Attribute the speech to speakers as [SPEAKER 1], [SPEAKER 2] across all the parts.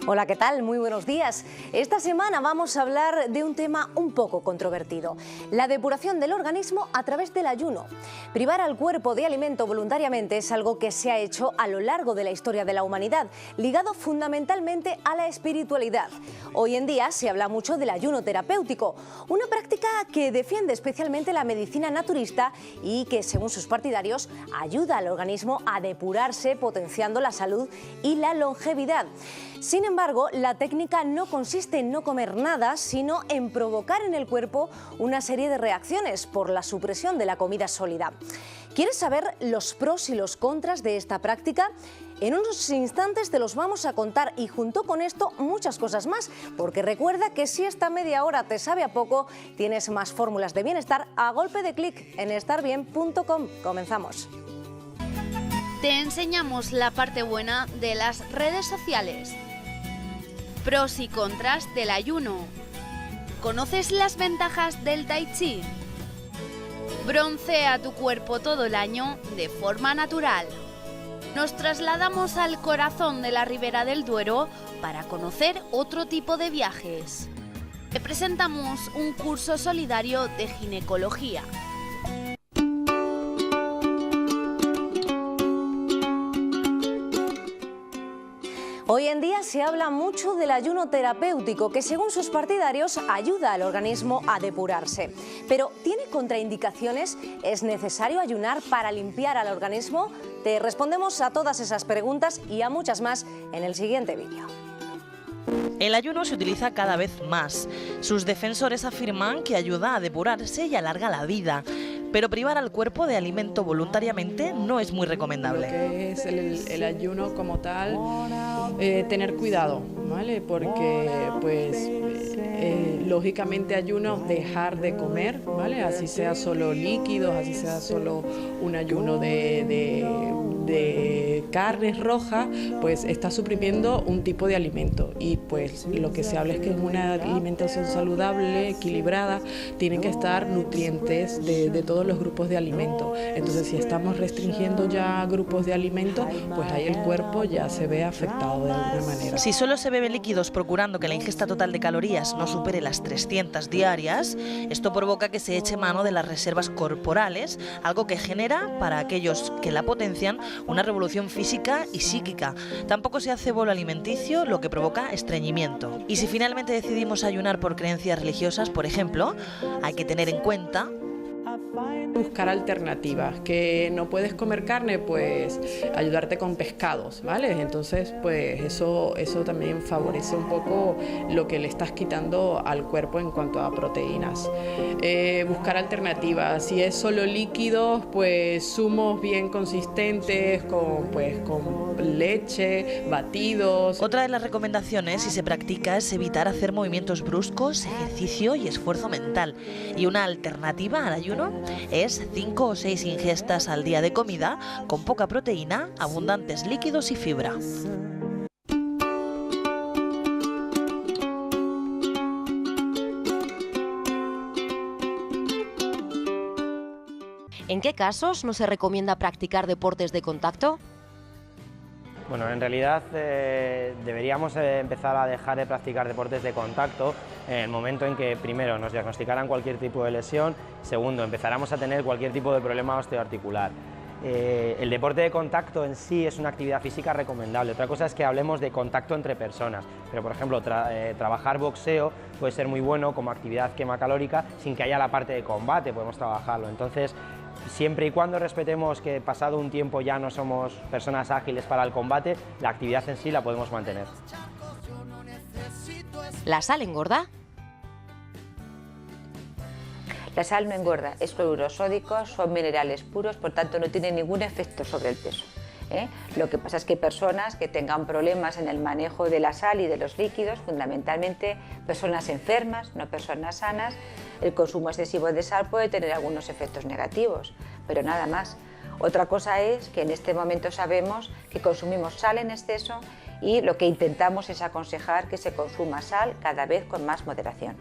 [SPEAKER 1] Hola, ¿qué tal? Muy buenos días. Esta semana vamos a hablar de un tema un poco controvertido: la depuración del organismo a través del ayuno. Privar al cuerpo de alimento voluntariamente es algo que se ha hecho a lo largo de la historia de la humanidad, ligado fundamentalmente a la espiritualidad. Hoy en día se habla mucho del ayuno terapéutico, una práctica que defiende especialmente la medicina naturista y que, según sus partidarios, ayuda al organismo a depurarse, potenciando la salud y la longevidad. Sin embargo, la técnica no consiste en no comer nada, sino en provocar en el cuerpo una serie de reacciones por la supresión de la comida sólida. ¿Quieres saber los pros y los contras de esta práctica? En unos instantes te los vamos a contar, y junto con esto muchas cosas más, porque recuerda que si esta media hora te sabe a poco, tienes más fórmulas de bienestar a golpe de clic en estarbien.com. Comenzamos.
[SPEAKER 2] Te enseñamos la parte buena de las redes sociales. Pros y contras del ayuno. ¿Conoces las ventajas del Tai Chi? Broncea tu cuerpo todo el año de forma natural. Nos trasladamos al corazón de la Ribera del Duero para conocer otro tipo de viajes. Te presentamos un curso solidario de ginecología.
[SPEAKER 1] Hoy en día se habla mucho del ayuno terapéutico, que según sus partidarios ayuda al organismo a depurarse. Pero ¿tiene contraindicaciones? ¿Es necesario ayunar para limpiar al organismo? Te respondemos a todas esas preguntas y a muchas más en el siguiente vídeo.
[SPEAKER 3] El ayuno se utiliza cada vez más. Sus defensores afirman que ayuda a depurarse y alarga la vida. Pero privar al cuerpo de alimento voluntariamente no es muy recomendable.
[SPEAKER 4] Lo que es el ayuno como tal, tener cuidado, ¿vale? Porque pues lógicamente ayuno dejar de comer, ¿vale? Así sea solo líquidos, así sea solo un ayuno de carnes rojas, pues está suprimiendo un tipo de alimento, y pues lo que se habla es que en una alimentación saludable, equilibrada, tienen que estar nutrientes de todos los grupos de alimentos. Entonces, si estamos restringiendo ya grupos de alimentos, pues ahí el cuerpo ya se ve afectado de alguna manera.
[SPEAKER 3] Si solo se bebe líquidos procurando que la ingesta total de calorías no supere las 300 diarias, esto provoca que se eche mano de las reservas corporales, algo que genera, para aquellos que la potencian, una revolución física y psíquica. Tampoco se hace bolo alimenticio, lo que provoca estreñimiento. Y si finalmente decidimos ayunar por creencias religiosas, por ejemplo, hay que tener en cuenta
[SPEAKER 4] buscar alternativas. Que no puedes comer carne, pues ayudarte con pescados, ¿vale? Entonces, pues eso también favorece un poco lo que le estás quitando al cuerpo en cuanto a proteínas. Buscar alternativas. Si es solo líquidos, pues zumos bien consistentes con leche, batidos.
[SPEAKER 3] Otra de las recomendaciones, si se practica, es evitar hacer movimientos bruscos, ejercicio y esfuerzo mental. Y una alternativa al ayuno es 5 o 6 ingestas al día de comida con poca proteína, abundantes líquidos y fibra.
[SPEAKER 5] ¿En qué casos no se recomienda practicar deportes de contacto?
[SPEAKER 6] Bueno, en realidad deberíamos empezar a dejar de practicar deportes de contacto en el momento en que, primero, nos diagnosticaran cualquier tipo de lesión, segundo, empezáramos a tener cualquier tipo de problema osteoarticular. El deporte de contacto en sí es una actividad física recomendable. Otra cosa es que hablemos de contacto entre personas, pero por ejemplo trabajar boxeo puede ser muy bueno como actividad quemacalórica sin que haya la parte de combate, podemos trabajarlo. Entonces, siempre y cuando respetemos que pasado un tiempo ya no somos personas ágiles para el combate, la actividad en sí la podemos mantener.
[SPEAKER 5] ¿La sal engorda?
[SPEAKER 7] La sal no engorda, es cloruro sódico, son minerales puros, por tanto no tiene ningún efecto sobre el peso. Lo que pasa es que personas que tengan problemas en el manejo de la sal y de los líquidos, fundamentalmente personas enfermas, no personas sanas, el consumo excesivo de sal puede tener algunos efectos negativos, pero nada más. Otra cosa es que en este momento sabemos que consumimos sal en exceso y lo que intentamos es aconsejar que se consuma sal cada vez con más moderación.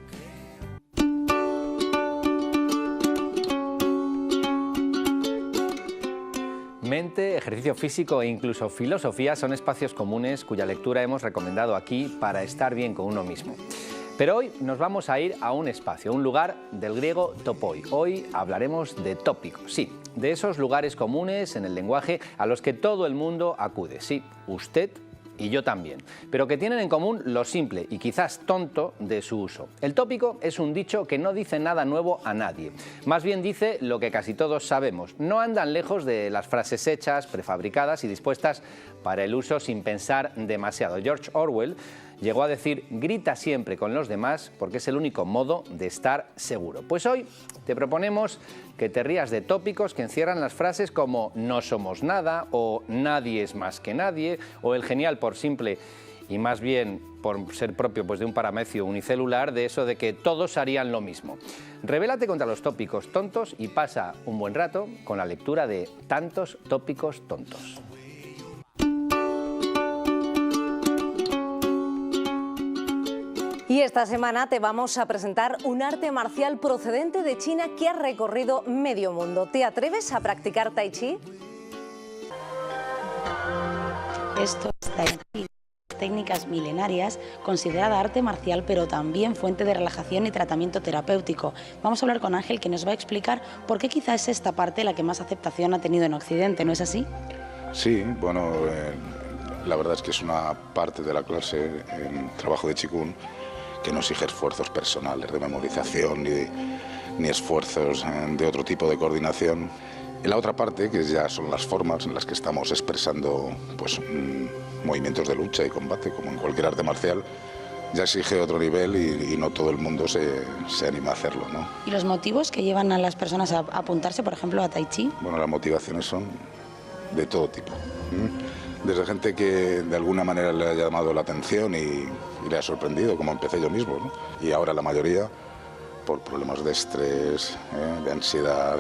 [SPEAKER 8] mente, ejercicio físico e incluso filosofía son espacios comunes cuya lectura hemos recomendado aquí para estar bien con uno mismo. Pero hoy nos vamos a ir a un espacio, un lugar del griego topoi. Hoy hablaremos de tópicos, sí, de esos lugares comunes en el lenguaje a los que todo el mundo acude. Sí, usted y yo también, pero que tienen en común lo simple y quizás tonto de su uso. El tópico es un dicho que no dice nada nuevo a nadie, más bien dice lo que casi todos sabemos. No andan lejos de las frases hechas, prefabricadas y dispuestas para el uso sin pensar demasiado. George Orwell llegó a decir: grita siempre con los demás porque es el único modo de estar seguro. Pues hoy te proponemos que te rías de tópicos que encierran las frases como no somos nada, o nadie es más que nadie, o el genial por simple y más bien por ser propio pues, de un paramecio unicelular, de eso de que todos harían lo mismo. Rebélate contra los tópicos tontos y pasa un buen rato con la lectura de Tantos tópicos tontos.
[SPEAKER 1] Y esta semana te vamos a presentar un arte marcial procedente de China que ha recorrido medio mundo. ¿Te atreves a practicar Tai Chi?
[SPEAKER 9] Esto es Tai Chi, técnicas milenarias, considerada arte marcial, pero también fuente de relajación y tratamiento terapéutico. Vamos a hablar con Ángel, que nos va a explicar por qué quizá es esta parte la que más aceptación ha tenido en Occidente, ¿no es así?
[SPEAKER 10] Sí, bueno, la verdad es que es una parte de la clase en trabajo de Qigong que no exige esfuerzos personales de memorización ni esfuerzos de otro tipo de coordinación. Y la otra parte, que ya son las formas en las que estamos expresando pues, movimientos de lucha y combate, como en cualquier arte marcial, ya exige otro nivel y no todo el mundo se anima a hacerlo, ¿no?
[SPEAKER 9] ¿Y los motivos que llevan a las personas a apuntarse, por ejemplo, a Tai Chi?
[SPEAKER 10] Bueno, las motivaciones son de todo tipo. Desde gente que de alguna manera le ha llamado la atención y le ha sorprendido, como empecé yo mismo, ¿no? Y ahora la mayoría, por problemas de estrés, de ansiedad,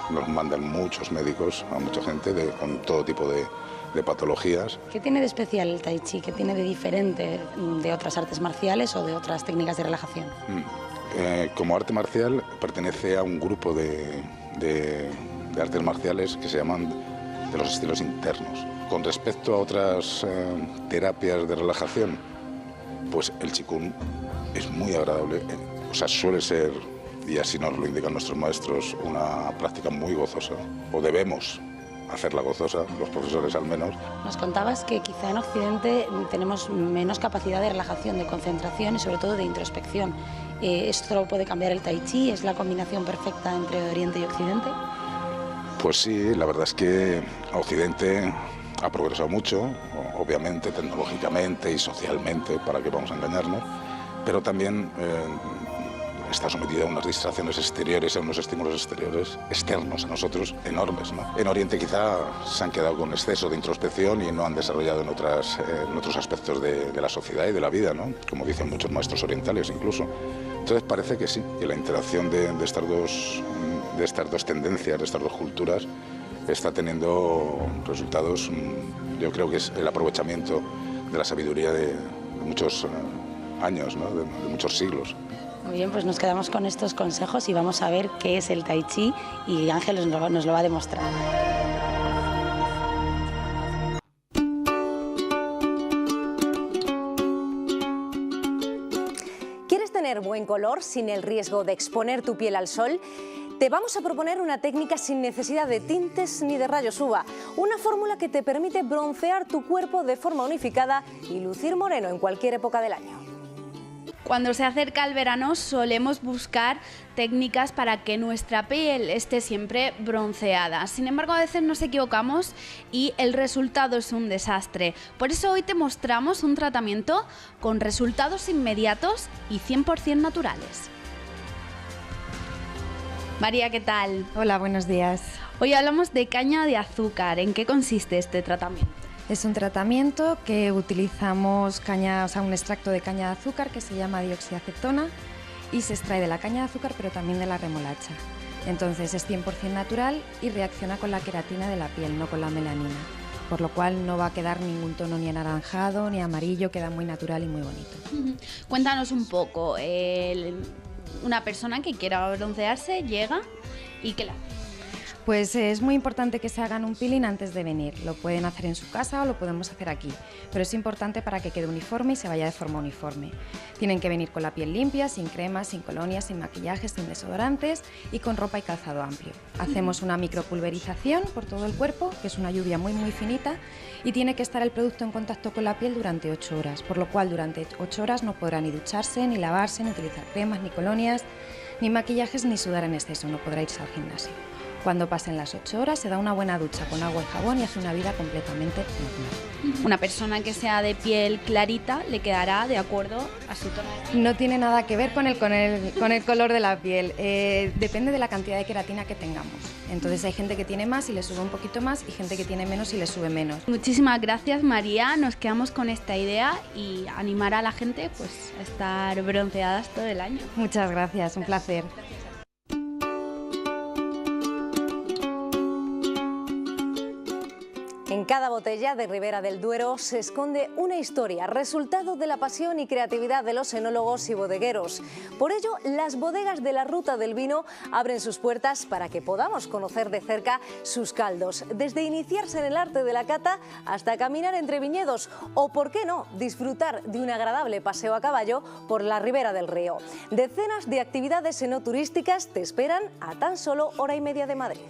[SPEAKER 10] nos mandan muchos médicos a mucha gente con todo tipo de patologías.
[SPEAKER 9] ¿Qué tiene de especial el Tai Chi? ¿Qué tiene de diferente de otras artes marciales o de otras técnicas de relajación?
[SPEAKER 10] Como arte marcial pertenece a un grupo de artes marciales que se llaman de los estilos internos. Con respecto a otras terapias de relajación, pues el Qigong es muy agradable, o sea, suele ser, y así nos lo indican nuestros maestros, una práctica muy gozosa, o debemos hacerla gozosa, los profesores al menos.
[SPEAKER 9] Nos contabas que quizá en Occidente tenemos menos capacidad de relajación, de concentración y sobre todo de introspección. ¿Esto lo puede cambiar el Tai Chi? ¿Es la combinación perfecta entre Oriente y Occidente?
[SPEAKER 10] Pues sí, la verdad es que Occidente ha progresado mucho, obviamente tecnológicamente y socialmente, para que vamos a engañarnos, pero también está sometido a unas distracciones exteriores, a unos estímulos exteriores externos a nosotros enormes, ¿no? En Oriente quizá se han quedado con exceso de introspección y no han desarrollado en otros aspectos de la sociedad y de la vida, ¿no? Como dicen muchos maestros orientales incluso. Entonces parece que sí, que la interacción de estas dos tendencias, de estas dos culturas, está teniendo resultados. Yo creo que es el aprovechamiento de la sabiduría de muchos años, ¿no? de muchos siglos.
[SPEAKER 9] Muy bien, pues nos quedamos con estos consejos y vamos a ver qué es el Tai Chi y Ángel nos lo va a demostrar.
[SPEAKER 1] ¿Quieres tener buen color sin el riesgo de exponer tu piel al sol? Te vamos a proponer una técnica sin necesidad de tintes ni de rayos UVA, una fórmula que te permite broncear tu cuerpo de forma unificada y lucir moreno en cualquier época del año.
[SPEAKER 2] Cuando se acerca el verano solemos buscar técnicas para que nuestra piel esté siempre bronceada. Sin embargo, a veces nos equivocamos y el resultado es un desastre. Por eso hoy te mostramos un tratamiento con resultados inmediatos y 100% naturales. María, ¿qué tal?
[SPEAKER 11] Hola, buenos días.
[SPEAKER 2] Hoy hablamos de caña de azúcar. ¿En qué consiste este tratamiento?
[SPEAKER 11] Es un tratamiento que utilizamos un extracto de caña de azúcar que se llama dioxiacetona y se extrae de la caña de azúcar pero también de la remolacha. Entonces es 100% natural y reacciona con la queratina de la piel, no con la melanina. Por lo cual no va a quedar ningún tono ni anaranjado ni amarillo, queda muy natural y muy bonito.
[SPEAKER 2] Cuéntanos un poco, una persona que quiera broncearse llega y ¿qué le hace?
[SPEAKER 11] Pues es muy importante que se hagan un peeling antes de venir. Lo pueden hacer en su casa o lo podemos hacer aquí, pero es importante para que quede uniforme y se vaya de forma uniforme. Tienen que venir con la piel limpia, sin cremas, sin colonias, sin maquillajes, sin desodorantes y con ropa y calzado amplio. Hacemos una micropulverización por todo el cuerpo, que es una lluvia muy finita, y tiene que estar el producto en contacto con la piel durante 8 horas, por lo cual durante 8 horas no podrá ni ducharse, ni lavarse, ni utilizar cremas, ni colonias, ni maquillajes, ni sudar en exceso, no podrá irse al gimnasio. Cuando pasen las 8 horas se da una buena ducha con agua y jabón y hace una vida completamente normal.
[SPEAKER 12] Una persona que sea de piel clarita le quedará de acuerdo a su tono de piel.
[SPEAKER 11] No tiene nada que ver con el color de la piel, depende de la cantidad de queratina que tengamos. Entonces hay gente que tiene más y le sube un poquito más y gente que tiene menos y le sube menos.
[SPEAKER 12] Muchísimas gracias, María, nos quedamos con esta idea y animar a la gente pues, a estar bronceadas todo el año.
[SPEAKER 11] Muchas gracias, un placer.
[SPEAKER 1] En cada botella de Ribera del Duero se esconde una historia, resultado de la pasión y creatividad de los enólogos y bodegueros. Por ello, las bodegas de la Ruta del Vino abren sus puertas para que podamos conocer de cerca sus caldos, desde iniciarse en el arte de la cata hasta caminar entre viñedos o, por qué no, disfrutar de un agradable paseo a caballo por la ribera del río. Decenas de actividades enoturísticas te esperan a tan solo hora y media de Madrid.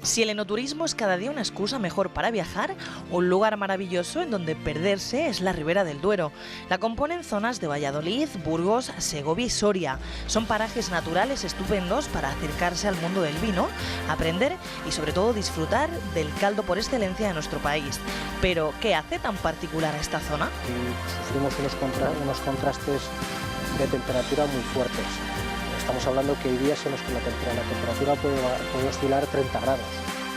[SPEAKER 3] Si el enoturismo es cada día una excusa mejor para viajar, un lugar maravilloso en donde perderse es la Ribera del Duero. La componen zonas de Valladolid, Burgos, Segovia y Soria. Son parajes naturales estupendos para acercarse al mundo del vino, aprender y sobre todo disfrutar del caldo por excelencia de nuestro país. Pero, ¿qué hace tan particular a esta zona?
[SPEAKER 13] Sufrimos unos contrastes de temperatura muy fuertes. Estamos hablando que hay días en los que la temperatura puede oscilar 30 grados,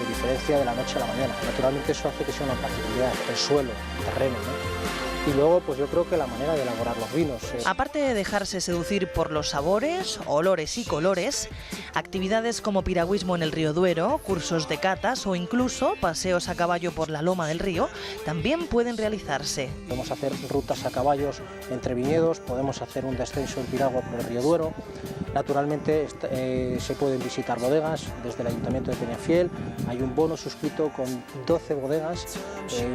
[SPEAKER 13] de diferencia de la noche a la mañana. Naturalmente eso hace que sea una particularidad, el suelo, el terreno, ¿no? Y luego, pues yo creo que la manera de elaborar los vinos.
[SPEAKER 3] Aparte de dejarse seducir por los sabores, olores y colores, actividades como piragüismo en el río Duero, cursos de catas o incluso paseos a caballo por la loma del río también pueden realizarse.
[SPEAKER 13] Podemos hacer rutas a caballos entre viñedos, podemos hacer un descenso en piragua por el río Duero. Naturalmente se pueden visitar bodegas desde el Ayuntamiento de Peñafiel. Hay un bono suscrito con 12 bodegas,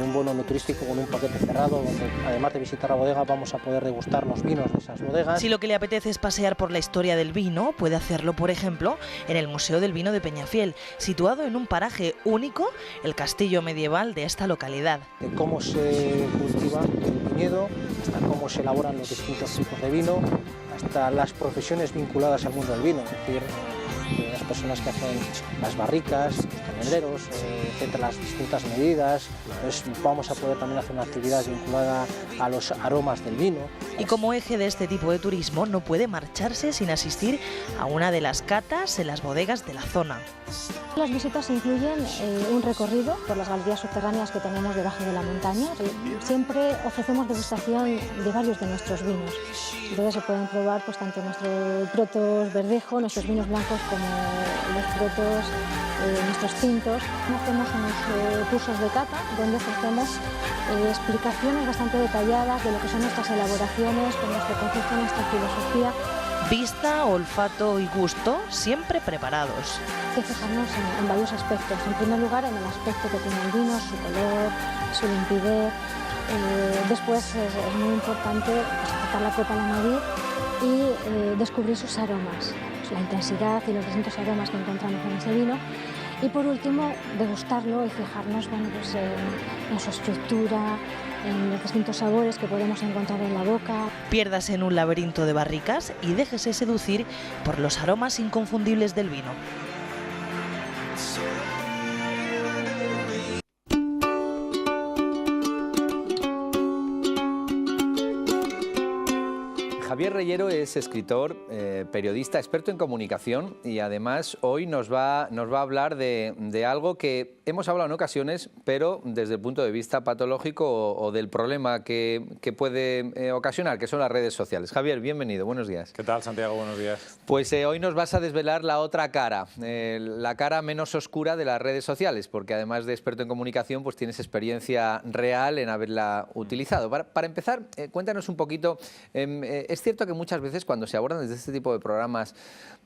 [SPEAKER 13] un bono no turístico con un paquete cerrado donde además de visitar la bodega vamos a poder degustar los vinos de esas bodegas.
[SPEAKER 3] Si lo que le apetece es pasear por la historia del vino, puede hacerlo, por ejemplo, en el Museo del Vino de Peñafiel, situado en un paraje único, el castillo medieval de esta localidad.
[SPEAKER 13] De cómo se cultiva el viñedo, hasta cómo se elaboran los distintos tipos de vino, hasta las profesiones vinculadas al mundo del vino, es decir, las personas que hacen las barricas, los tenedreros, etcétera, las distintas medidas. Entonces vamos a poder también hacer una actividad vinculada a los aromas del vino.
[SPEAKER 3] Y como eje de este tipo de turismo no puede marcharse sin asistir a una de las catas en las bodegas de la zona.
[SPEAKER 14] Las visitas incluyen un recorrido por las galerías subterráneas que tenemos debajo de la montaña. Siempre ofrecemos degustación de varios de nuestros vinos. Entonces se pueden probar pues, tanto nuestros protos verdejo, nuestros vinos blancos, como los protos, nuestros tintos. Hacemos unos cursos de cata donde ofrecemos explicaciones bastante detalladas de lo que son nuestras elaboraciones, con nuestro concepto, nuestra filosofía.
[SPEAKER 3] Vista, olfato y gusto, siempre preparados.
[SPEAKER 14] Hay que fijarnos en varios aspectos. En primer lugar, en el aspecto que tiene el vino, su color, su limpidez. Después es muy importante acercar la copa a la nariz y descubrir sus aromas, la intensidad y los distintos aromas que encontramos en ese vino. Y por último, degustarlo y fijarnos pues, en su estructura, en los distintos sabores que podemos encontrar en la boca.
[SPEAKER 3] Piérdase en un laberinto de barricas y déjese seducir por los aromas inconfundibles del vino.
[SPEAKER 8] Javier Reyero es escritor, periodista, experto en comunicación y además hoy nos va a hablar de algo que hemos hablado en ocasiones, pero desde el punto de vista patológico o del problema que puede ocasionar, que son las redes sociales. Javier, bienvenido, buenos días.
[SPEAKER 15] ¿Qué tal, Santiago? Buenos días.
[SPEAKER 8] Pues hoy nos vas a desvelar la otra cara, la cara menos oscura de las redes sociales, porque además de experto en comunicación, pues tienes experiencia real en haberla utilizado. Para empezar, cuéntanos un poquito, es cierto que muchas veces cuando se abordan desde este tipo de programas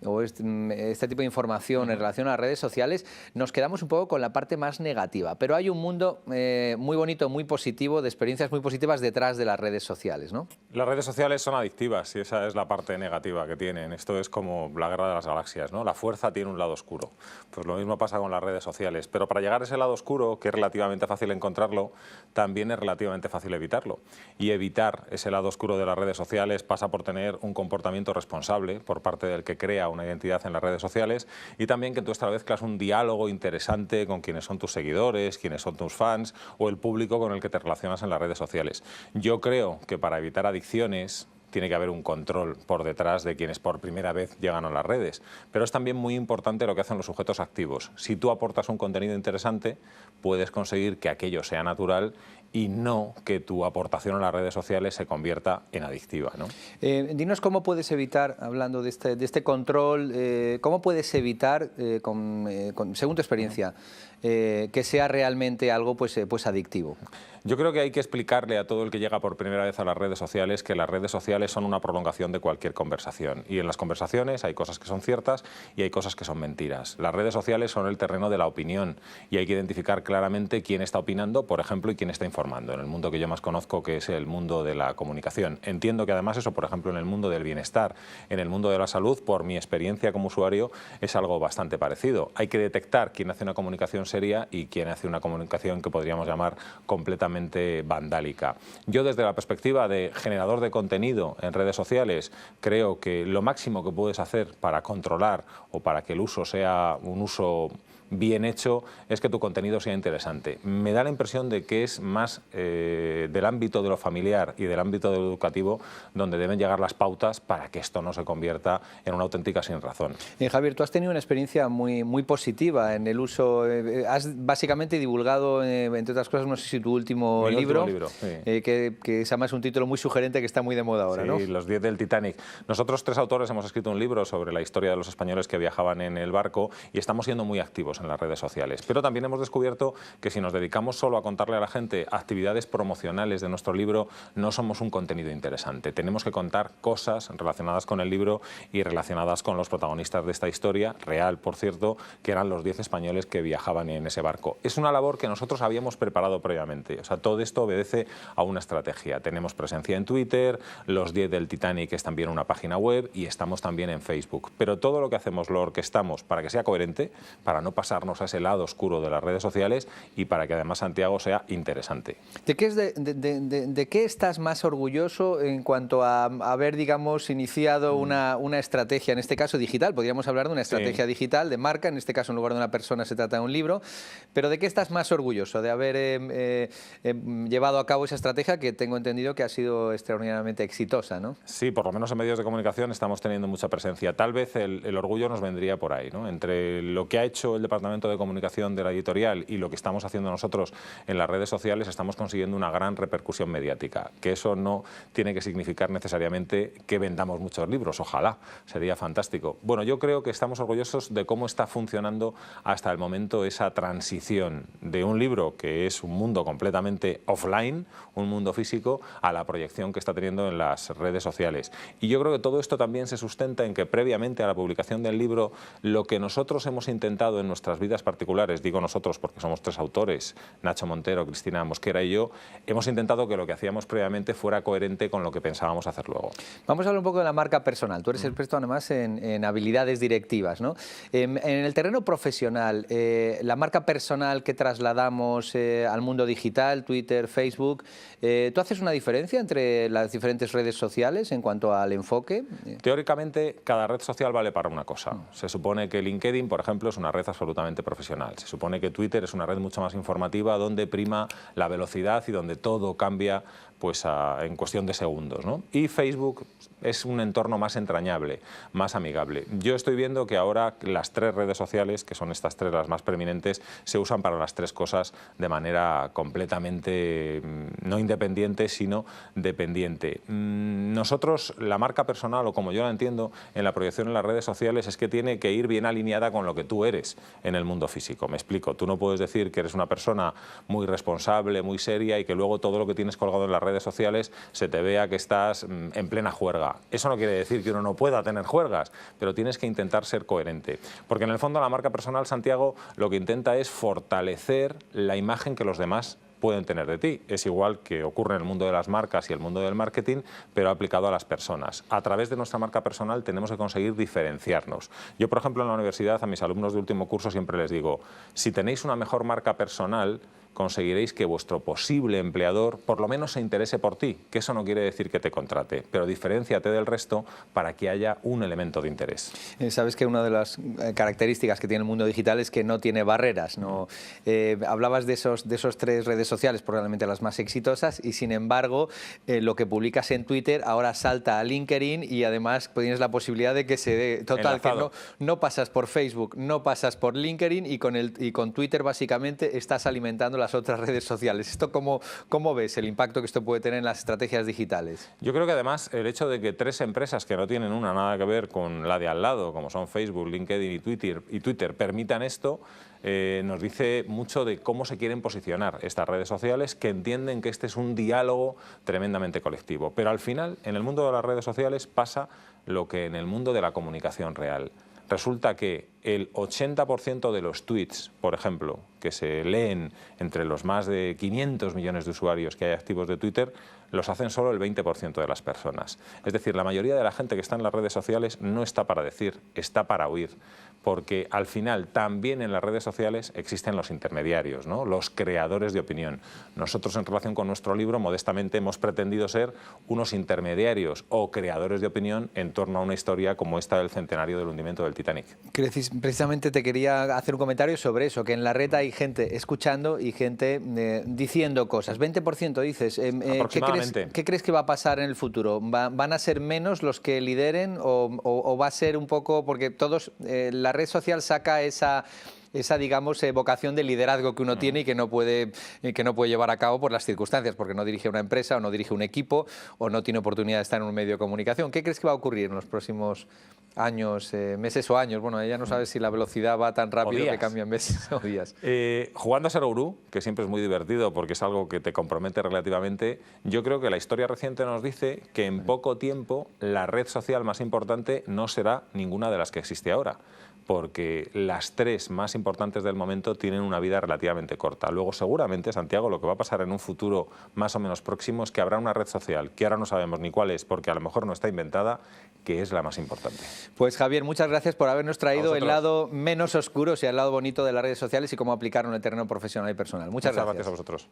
[SPEAKER 8] o este tipo de información en relación a las redes sociales, nos quedamos un poco con la parte más negativa, pero hay un mundo muy bonito, muy positivo, de experiencias muy positivas detrás de las redes sociales, ¿no?
[SPEAKER 15] Las redes sociales son adictivas y esa es la parte negativa que tienen. Esto es como la guerra de las galaxias, ¿no? La fuerza tiene un lado oscuro. Pues lo mismo pasa con las redes sociales, pero para llegar a ese lado oscuro, que es relativamente fácil encontrarlo, también es relativamente fácil evitarlo. Y evitar ese lado oscuro de las redes sociales pasa por tener un comportamiento responsable por parte del que crea una identidad en las redes sociales y también que tú establezcas un diálogo interesante con quienes son tus seguidores, quienes son tus fans o el público con el que te relacionas en las redes sociales. Yo creo que para evitar adicciones tiene que haber un control por detrás de quienes por primera vez llegan a las redes. Pero es también muy importante lo que hacen los sujetos activos. Si tú aportas un contenido interesante, puedes conseguir que aquello sea natural y no que tu aportación a las redes sociales se convierta en adictiva, ¿no?
[SPEAKER 8] Dinos cómo puedes evitar, hablando de este control, cómo puedes evitar, según tu experiencia, que sea realmente algo pues adictivo.
[SPEAKER 15] Yo creo que hay que explicarle a todo el que llega por primera vez a las redes sociales que las redes sociales son una prolongación de cualquier conversación. Y en las conversaciones hay cosas que son ciertas y hay cosas que son mentiras. Las redes sociales son el terreno de la opinión y hay que identificar claramente quién está opinando, por ejemplo, y quién está informando. En el mundo que yo más conozco, que es el mundo de la comunicación. Entiendo que además eso, por ejemplo, en el mundo del bienestar, en el mundo de la salud, por mi experiencia como usuario, es algo bastante parecido. Hay que detectar quién hace una comunicación seria y quién hace una comunicación que podríamos llamar completamente vandálica. Yo desde la perspectiva de generador de contenido en redes sociales creo que lo máximo que puedes hacer para controlar o para que el uso sea un uso bien hecho es que tu contenido sea interesante. Me da la impresión de que es más del ámbito de lo familiar y del ámbito de lo educativo donde deben llegar las pautas para que esto no se convierta en una auténtica sinrazón.
[SPEAKER 8] Javier, tú has tenido una experiencia muy positiva en el uso. Has básicamente divulgado, entre otras cosas, no sé si tu último libro,
[SPEAKER 15] sí.
[SPEAKER 8] que es además un título muy sugerente que está muy de moda ahora,
[SPEAKER 15] sí,
[SPEAKER 8] ¿no?
[SPEAKER 15] Los 10 del Titanic. Nosotros 3 autores hemos escrito un libro sobre la historia de los españoles que viajaban en el barco y estamos siendo muy activos en las redes sociales. Pero también hemos descubierto que si nos dedicamos solo a contarle a la gente actividades promocionales de nuestro libro, no somos un contenido interesante. Tenemos que contar cosas relacionadas con el libro y relacionadas con los protagonistas de esta historia, real, por cierto, que eran los 10 españoles que viajaban en ese barco. Es una labor que nosotros habíamos preparado previamente. O sea, todo esto obedece a una estrategia. Tenemos presencia en Twitter, los 10 del Titanic es también una página web y estamos también en Facebook. Pero todo lo que hacemos lo orquestamos para que sea coherente, para no pasarnos a ese lado oscuro de las redes sociales y para que además Santiago sea interesante.
[SPEAKER 8] ¿De qué estás más orgulloso en cuanto a haber, digamos, iniciado una estrategia, en este caso digital? Podríamos hablar de una estrategia digital, de marca, en este caso en lugar de una persona se trata de un libro, pero ¿de qué estás más orgulloso? De haber llevado a cabo esa estrategia que tengo entendido que ha sido extraordinariamente exitosa, ¿no?
[SPEAKER 15] Sí, por lo menos en medios de comunicación estamos teniendo mucha presencia. Tal vez el orgullo nos vendría por ahí, ¿no? Entre lo que ha hecho el Departamento de Comunicación de la editorial y lo que estamos haciendo nosotros en las redes sociales, estamos consiguiendo una gran repercusión mediática, que eso no tiene que significar necesariamente que vendamos muchos libros, ojalá, sería fantástico. Bueno, yo creo que estamos orgullosos de cómo está funcionando hasta el momento esa transición de un libro que es un mundo completamente offline, un mundo físico, a la proyección que está teniendo en las redes sociales. Y yo creo que todo esto también se sustenta en que previamente a la publicación del libro, lo que nosotros hemos intentado en nuestras vidas particulares, digo nosotros porque somos 3 autores, Nacho Montero, Cristina Mosquera y yo, hemos intentado que lo que hacíamos previamente fuera coherente con lo que pensábamos hacer luego.
[SPEAKER 8] Vamos a hablar un poco de la marca personal. Tú eres experto además en habilidades directivas, ¿no? En el terreno profesional, la marca personal que trasladamos al mundo digital, Twitter, Facebook, ¿tú haces una diferencia entre las diferentes redes sociales en cuanto al enfoque?
[SPEAKER 15] Teóricamente, cada red social vale para una cosa. Se supone que LinkedIn, por ejemplo, es una red absolutamente profesional. Se supone que Twitter es una red mucho más informativa donde prima la velocidad y donde todo cambia pues en cuestión de segundos, ¿no? Y Facebook es un entorno más entrañable, más amigable. Yo estoy viendo que ahora las 3 redes sociales, que son estas 3 las más preeminentes, se usan para las 3 cosas de manera completamente no independiente, sino dependiente. Nosotros, la marca personal, o como yo la entiendo en la proyección en las redes sociales, es que tiene que ir bien alineada con lo que tú eres en el mundo físico. Me explico, tú no puedes decir que eres una persona muy responsable, muy seria y que luego todo lo que tienes colgado en las redes sociales se te vea que estás en plena juerga. Eso no quiere decir que uno no pueda tener juergas, pero tienes que intentar ser coherente. Porque en el fondo la marca personal, Santiago, lo que intenta es fortalecer la imagen que los demás pueden tener de ti. Es igual que ocurre en el mundo de las marcas y el mundo del marketing, pero aplicado a las personas. A través de nuestra marca personal tenemos que conseguir diferenciarnos. Yo, por ejemplo, en la universidad, a mis alumnos de último curso siempre les digo, si tenéis una mejor marca personal, conseguiréis que vuestro posible empleador por lo menos se interese por ti, que eso no quiere decir que te contrate, pero diferénciate del resto para que haya un elemento de interés.
[SPEAKER 8] Sabes que una de las características que tiene el mundo digital es que no tiene barreras, ¿no? Hablabas de esos 3 redes sociales, probablemente las más exitosas, y sin embargo lo que publicas en Twitter ahora salta a LinkedIn y además tienes la posibilidad de que se dé, total, enlazado. Que no pasas por Facebook, no pasas por LinkedIn y con Twitter básicamente estás alimentando las otras redes sociales. ¿Esto cómo ves el impacto que esto puede tener en las estrategias digitales?
[SPEAKER 15] Yo creo que además el hecho de que 3 empresas que no tienen nada que ver con la de al lado, como son Facebook, LinkedIn y Twitter permitan esto, nos dice mucho de cómo se quieren posicionar estas redes sociales, que entienden que este es un diálogo tremendamente colectivo. Pero al final, en el mundo de las redes sociales pasa lo que en el mundo de la comunicación real. Resulta que el 80% de los tweets, por ejemplo, que se leen entre los más de 500 millones de usuarios que hay activos de Twitter, los hacen solo el 20% de las personas. Es decir, la mayoría de la gente que está en las redes sociales no está para decir, está para oír. Porque al final también en las redes sociales existen los intermediarios, ¿no? Los creadores de opinión. Nosotros en relación con nuestro libro modestamente hemos pretendido ser unos intermediarios o creadores de opinión en torno a una historia como esta del centenario del hundimiento del Titanic.
[SPEAKER 8] Precisamente te quería hacer un comentario sobre eso, que en la red hay gente escuchando y gente diciendo cosas. 20% dices. ¿Qué crees que va a pasar en el futuro? ¿Van a ser menos los que lideren o va a ser un poco, porque todos, la red social saca esa digamos, vocación de liderazgo que uno tiene y que no puede llevar a cabo por las circunstancias, porque no dirige una empresa o no dirige un equipo o no tiene oportunidad de estar en un medio de comunicación? ¿Qué crees que va a ocurrir en los próximos años, meses o años? Bueno, ella no sabe si la velocidad va tan rápido que cambian meses o días.
[SPEAKER 15] Jugando a ser gurú, que siempre es muy divertido porque es algo que te compromete relativamente, yo creo que la historia reciente nos dice que en poco tiempo la red social más importante no será ninguna de las que existe ahora, porque las 3 más importantes del momento tienen una vida relativamente corta. Luego, seguramente, Santiago, lo que va a pasar en un futuro más o menos próximo es que habrá una red social, que ahora no sabemos ni cuál es, porque a lo mejor no está inventada, que es la más importante.
[SPEAKER 8] Pues Javier, muchas gracias por habernos traído el lado menos oscuro, o sea, el lado bonito de las redes sociales y cómo aplicarlo en el terreno profesional y personal. Muchas gracias
[SPEAKER 15] a vosotros.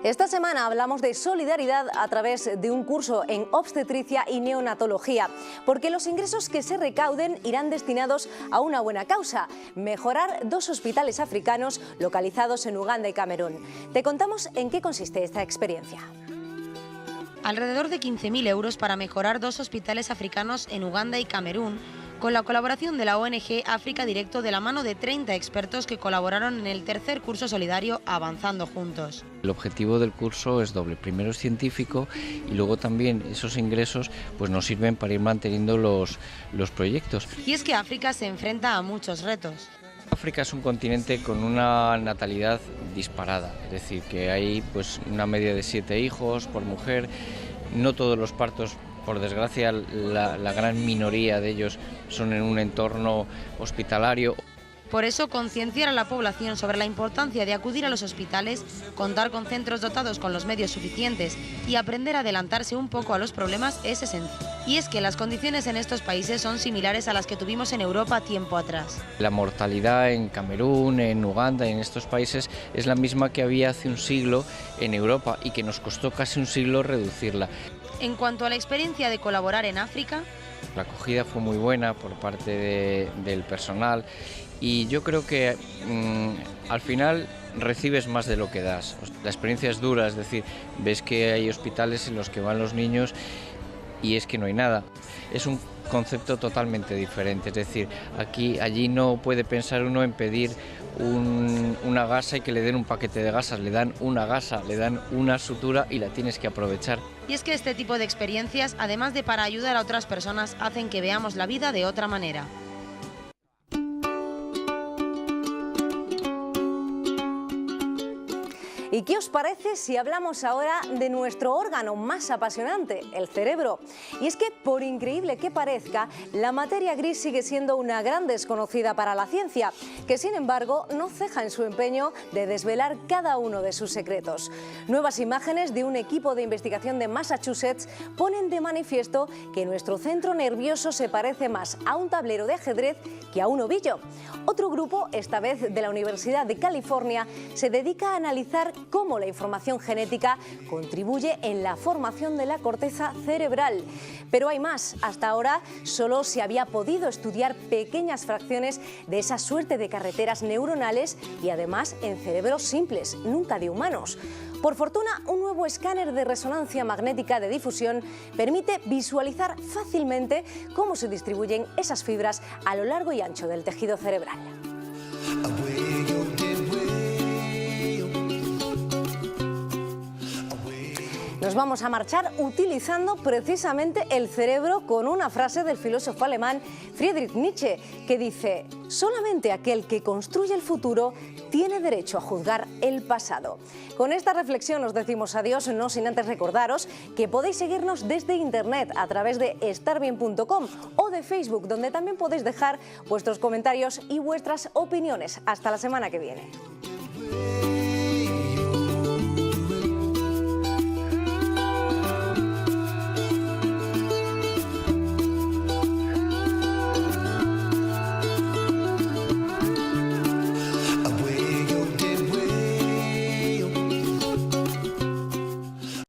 [SPEAKER 1] Esta semana hablamos de solidaridad a través de un curso en obstetricia y neonatología, porque los ingresos que se recauden irán destinados a una buena causa: mejorar 2 hospitales africanos localizados en Uganda y Camerún. Te contamos en qué consiste esta experiencia.
[SPEAKER 5] Alrededor de 15.000 euros para mejorar 2 hospitales africanos en Uganda y Camerún, con la colaboración de la ONG África Directo, de la mano de 30 expertos que colaboraron en el tercer curso solidario Avanzando Juntos.
[SPEAKER 16] El objetivo del curso es doble. Primero es científico y luego también esos ingresos pues nos sirven para ir manteniendo los proyectos.
[SPEAKER 5] Y es que África se enfrenta a muchos retos.
[SPEAKER 16] África es un continente con una natalidad disparada, es decir, que hay pues una media de 7 hijos por mujer. No todos los partos, por desgracia, la gran minoría de ellos son en un entorno hospitalario.
[SPEAKER 5] Por eso, concienciar a la población sobre la importancia de acudir a los hospitales, contar con centros dotados con los medios suficientes y aprender a adelantarse un poco a los problemas es esencial. Y es que las condiciones en estos países son similares a las que tuvimos en Europa tiempo atrás.
[SPEAKER 16] La mortalidad en Camerún, en Uganda y en estos países es la misma que había hace un siglo en Europa y que nos costó casi un siglo reducirla.
[SPEAKER 5] En cuanto a la experiencia de colaborar en África,
[SPEAKER 16] la acogida fue muy buena por parte del personal y yo creo que al final recibes más de lo que das. La experiencia es dura, es decir, ves que hay hospitales en los que van los niños y es que no hay nada. Es un concepto totalmente diferente, es decir, allí no puede pensar uno en pedir una gasa y que le den un paquete de gasas, le dan una gasa, le dan una sutura y la tienes que aprovechar.
[SPEAKER 5] Y es que este tipo de experiencias, además de para ayudar a otras personas, hacen que veamos la vida de otra manera.
[SPEAKER 1] ¿Y qué os parece si hablamos ahora de nuestro órgano más apasionante, el cerebro? Y es que, por increíble que parezca, la materia gris sigue siendo una gran desconocida para la ciencia, que sin embargo no ceja en su empeño de desvelar cada uno de sus secretos. Nuevas imágenes de un equipo de investigación de Massachusetts ponen de manifiesto que nuestro centro nervioso se parece más a un tablero de ajedrez que a un ovillo. Otro grupo, esta vez de la Universidad de California, se dedica a analizar cómo la información genética contribuye en la formación de la corteza cerebral. Pero hay más. Hasta ahora solo se había podido estudiar pequeñas fracciones de esa suerte de carreteras neuronales y además en cerebros simples, nunca de humanos. Por fortuna, un nuevo escáner de resonancia magnética de difusión permite visualizar fácilmente cómo se distribuyen esas fibras a lo largo y ancho del tejido cerebral. Nos vamos a marchar utilizando precisamente el cerebro con una frase del filósofo alemán Friedrich Nietzsche, que dice: solamente aquel que construye el futuro tiene derecho a juzgar el pasado. Con esta reflexión os decimos adiós, no sin antes recordaros que podéis seguirnos desde internet a través de estarbien.com o de Facebook, donde también podéis dejar vuestros comentarios y vuestras opiniones. Hasta la semana que viene.